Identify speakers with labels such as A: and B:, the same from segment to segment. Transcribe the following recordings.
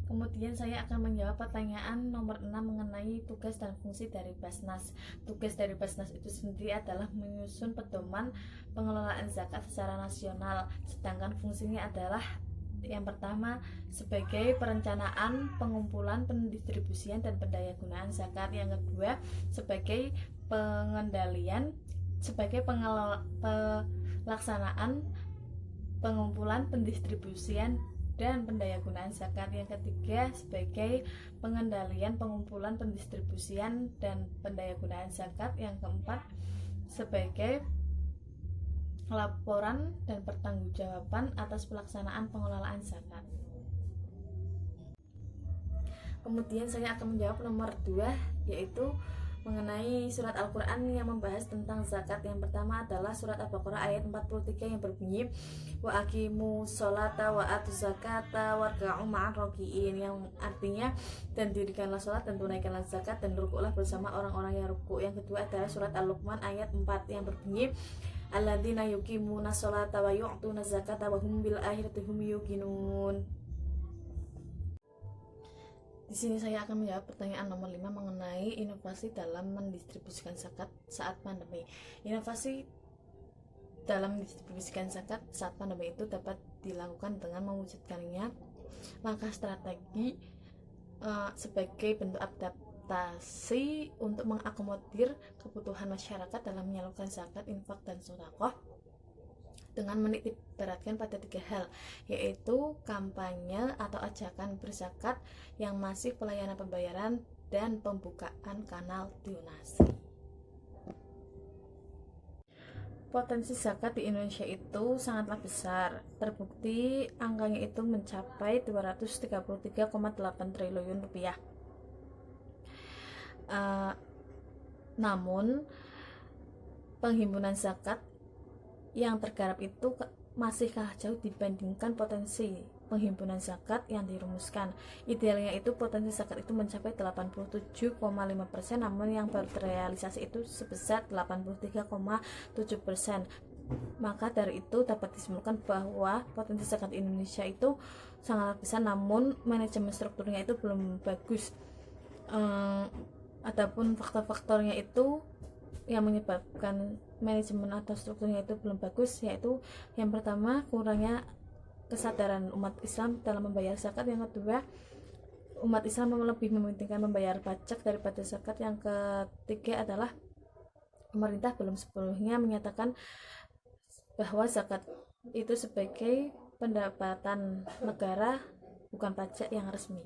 A: Kemudian saya akan menjawab pertanyaan nomor 6 mengenai tugas dan fungsi dari Basnas. Tugas dari Basnas itu sendiri adalah menyusun pedoman pengelolaan zakat secara nasional, sedangkan fungsinya adalah yang pertama sebagai perencanaan, pengumpulan, pendistribusian dan pendayagunaan zakat. Yang kedua sebagai pengendalian, sebagai pelaksanaan, pengumpulan, pendistribusian dan pendayagunaan zakat. Yang ketiga sebagai pengendalian, pengumpulan, pendistribusian dan pendayagunaan zakat. Yang keempat sebagai laporan dan pertanggungjawaban atas pelaksanaan pengelolaan zakat. Kemudian saya akan menjawab nomor 2, yaitu mengenai surat Al-Quran yang membahas tentang zakat. Yang pertama adalah surat Al-Baqarah ayat 43 yang berbunyi wa aqimu sholata wa atu zakata warka'u ma'ar roki'in, yang artinya dan dirikanlah sholat dan tunaikanlah zakat dan rukuklah bersama orang-orang yang rukuk. Yang kedua adalah surat Al-Luqman ayat 4 yang berbunyi alladzina yuqimuna sholata wa yu'tuna zakata wa hum bil akhirati hum yuqinun. Di sini saya akan menjawab pertanyaan nomor 5 mengenai inovasi dalam mendistribusikan zakat saat pandemi. Inovasi dalam mendistribusikan zakat saat pandemi itu dapat dilakukan dengan mewujudkannya langkah strategi sebagai bentuk adaptasi untuk mengakomodir kebutuhan masyarakat dalam menyalurkan zakat, infak, dan sedekah dengan menitik beratkan pada 3 hal, yaitu kampanye atau ajakan berzakat yang masif, pelayanan pembayaran, dan pembukaan kanal donasi. Potensi zakat di Indonesia itu sangatlah besar. Terbukti angkanya itu mencapai 233,8 triliun rupiah. Namun penghimpunan zakat yang tergarap itu masih kalah jauh dibandingkan potensi penghimpunan zakat yang dirumuskan. Idealnya itu potensi zakat itu mencapai 87,5%, namun yang baru terrealisasi itu sebesar 83,7%. Maka dari itu dapat disimpulkan bahwa potensi zakat Indonesia itu sangat besar, namun manajemen strukturnya itu belum bagus. Adapun faktor-faktornya itu yang menyebabkan manajemen atau strukturnya itu belum bagus, yaitu yang pertama kurangnya kesadaran umat Islam dalam membayar zakat. Yang kedua, umat Islam lebih mementingkan membayar pajak daripada zakat. Yang ketiga adalah pemerintah belum sepenuhnya menyatakan bahwa zakat itu sebagai pendapatan negara, bukan pajak yang resmi.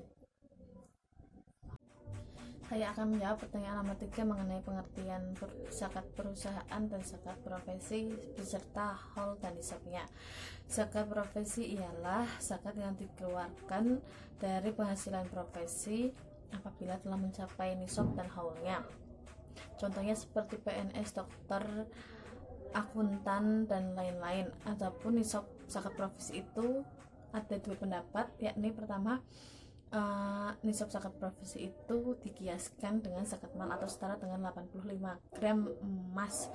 A: Saya akan menjawab pertanyaan nomor 3 mengenai pengertian zakat perusahaan dan zakat profesi beserta haul dan nisabnya. Zakat profesi ialah zakat yang dikeluarkan dari penghasilan profesi apabila telah mencapai nisab dan haulnya. Contohnya seperti PNS, dokter, akuntan, dan lain-lain. Adapun nisab zakat profesi itu ada 2 pendapat, yakni pertama, nisab zakat profesi itu dikiaskan dengan zakat mal atau setara dengan 85 gram emas.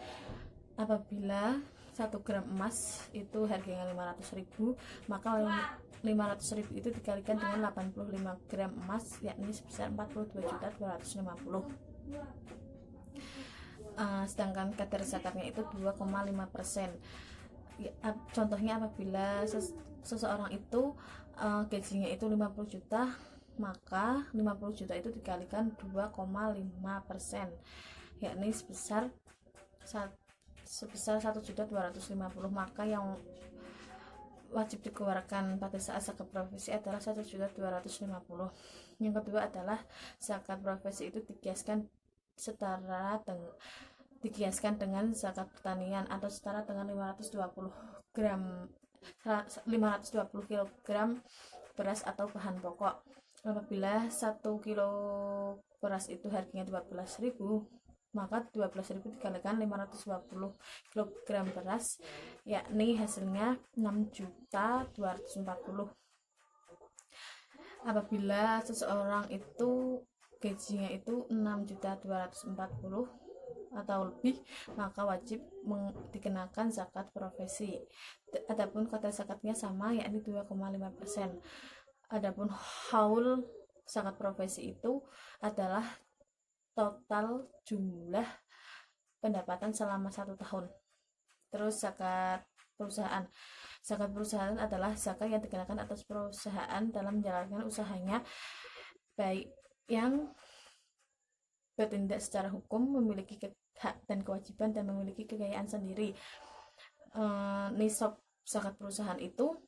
A: Apabila 1 gram emas itu harganya 500.000, maka 500.000 itu dikalikan dengan 85 gram emas, yakni sebesar 42.250. Sedangkan kadar zakatnya itu 2,5%. Contohnya apabila seseorang itu gajinya itu 50 juta, maka 50 juta itu dikalikan 2,5%, yakni sebesar 1.250. Maka yang wajib dikeluarkan pada saat zakat profesi adalah 1.250. Yang kedua adalah zakat profesi itu dikiaskan dengan zakat pertanian atau setara dengan 520 kg beras atau bahan pokok. Apabila 1 kilo beras itu harganya 12.000, maka 12.000 dikalikan 520 kg beras, yakni hasilnya 6.240. Apabila seseorang itu gajinya itu 6.240 atau lebih, maka wajib dikenakan zakat profesi. Adapun kadar zakatnya sama, yakni 2,5%. Adapun haul zakat profesi itu adalah total jumlah pendapatan selama 1 tahun. Terus zakat perusahaan. Zakat perusahaan adalah zakat yang dikenakan atas perusahaan dalam menjalankan usahanya, baik yang bertindak secara hukum, memiliki hak dan kewajiban, dan memiliki kekayaan sendiri. Nisab zakat perusahaan itu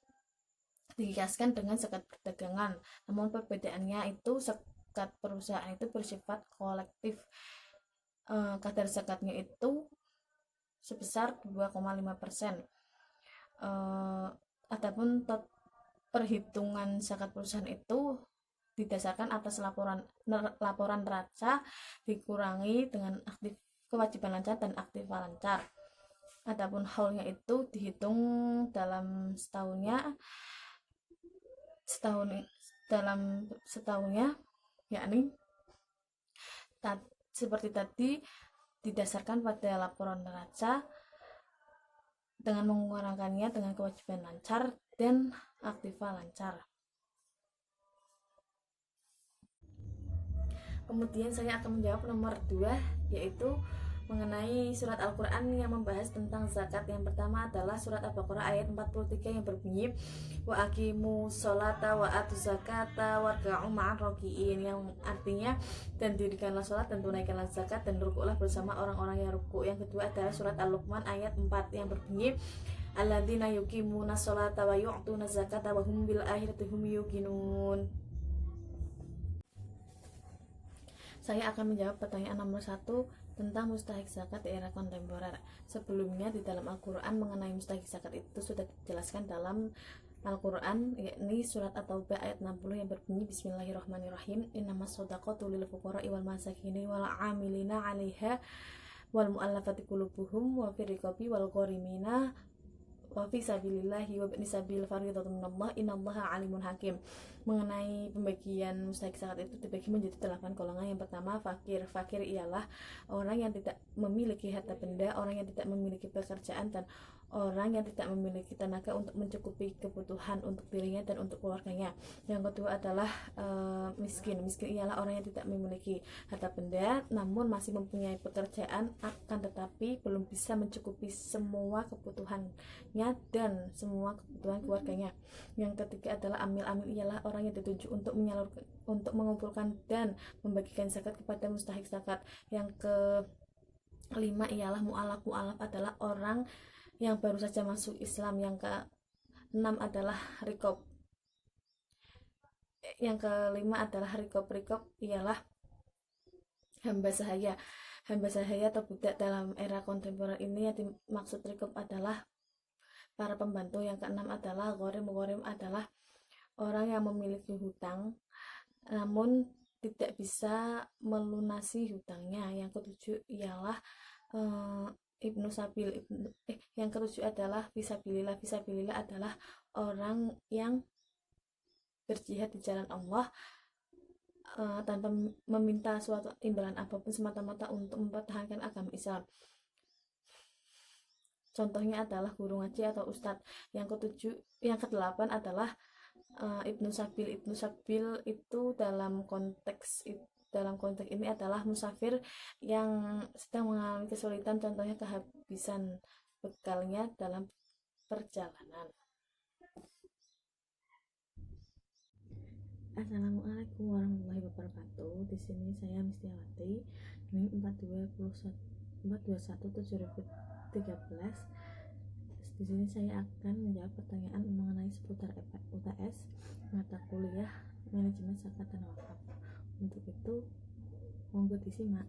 A: dikiaskan dengan zakat perdagangan, namun perbedaannya itu zakat perusahaan itu bersifat kolektif. Kadar zakatnya itu sebesar 2,5%. Adapun perhitungan zakat perusahaan itu didasarkan atas laporan neraca dikurangi dengan kewajiban lancar dan aktiva lancar. Adapun haulnya itu dihitung dalam setahunnya, yakni seperti tadi didasarkan pada laporan neraca dengan mengurangkannya dengan kewajiban lancar dan aktiva lancar. Kemudian saya akan menjawab nomor 2, yaitu mengenai surat Al-Quran yang membahas tentang zakat. Yang pertama adalah surat Al-Baqarah ayat 43 yang berbunyi wa aqimu sholata wa atu zakata warka'u ma'ar raki'in, yang artinya dan dirikanlah sholat dan tunaikanlah zakat dan rukuklah bersama orang-orang yang rukuk. Yang kedua adalah surat Al-Luqman ayat 4 yang berbunyi alladzina yuqimuna sholata wa yu'tuna zakata wa hum bil akhirati hum yuqinun. Saya akan menjawab pertanyaan nomor 1 tentang mustahik zakat di era kontemporer. Sebelumnya di dalam Al-Quran mengenai mustahik zakat itu sudah dijelaskan dalam Al-Quran, yakni surat At-Taubah ayat 60 yang berbunyi Bismillahirrahmanirrahim, innamas shadaqatu lil fuqara'i wal masakini wal 'amilina 'alaiha wal mu'allafati qulubuhum wa fir riqabi wal gharimina wa fi sabilillahi wa ibni sabil fardhatun minallah innallaha alimun hakim. Mengenai pembagian mustahik zakat itu dibagi menjadi 8 golongan. Yang pertama fakir. Fakir ialah orang yang tidak memiliki harta benda, orang yang tidak memiliki pekerjaan, dan orang yang tidak memiliki tenaga untuk mencukupi kebutuhan untuk dirinya dan untuk keluarganya. Yang kedua adalah miskin. Miskin ialah orang yang tidak memiliki harta benda namun masih mempunyai pekerjaan, akan tetapi belum bisa mencukupi semua kebutuhannya dan semua kebutuhan keluarganya. Yang ketiga adalah amil-amil, ialah orang yang ditunjuk untuk menyalurkan, untuk mengumpulkan dan membagikan zakat kepada mustahik zakat. Yang kelima ialah mu'alaf. Mu'alaf adalah orang yang baru saja masuk Islam. Yang keenam adalah rikob. Yang kelima adalah rikob. Rikob ialah hamba sahaya. Hamba sahaya atau budak dalam era kontemporer ini yang dimaksud rikob adalah para pembantu. Yang keenam adalah ghorim. Ghorim adalah orang yang memiliki hutang namun tidak bisa melunasi hutangnya. Yang ketujuh ialah ibnu sabil. Yang ketujuh adalah fisabilillah. Fisabilillah adalah orang yang berjihad di jalan Allah tanpa meminta suatu imbalan apapun, semata-mata untuk mempertahankan agama Islam. Contohnya adalah guru ngaji atau ustadz. Yang kedelapan adalah ibnu sabil. Ibnu sabil itu dalam konteks ini adalah musafir yang sedang mengalami kesulitan, contohnya kehabisan bekalnya dalam perjalanan. Assalamualaikum warahmatullahi wabarakatuh. Di sini saya Mistiawati, NIM 421/2013. Di sini saya akan menjawab pertanyaan mengenai seputar UTS mata kuliah manajemen zakat dan wakaf. Untuk itu monggo disimak.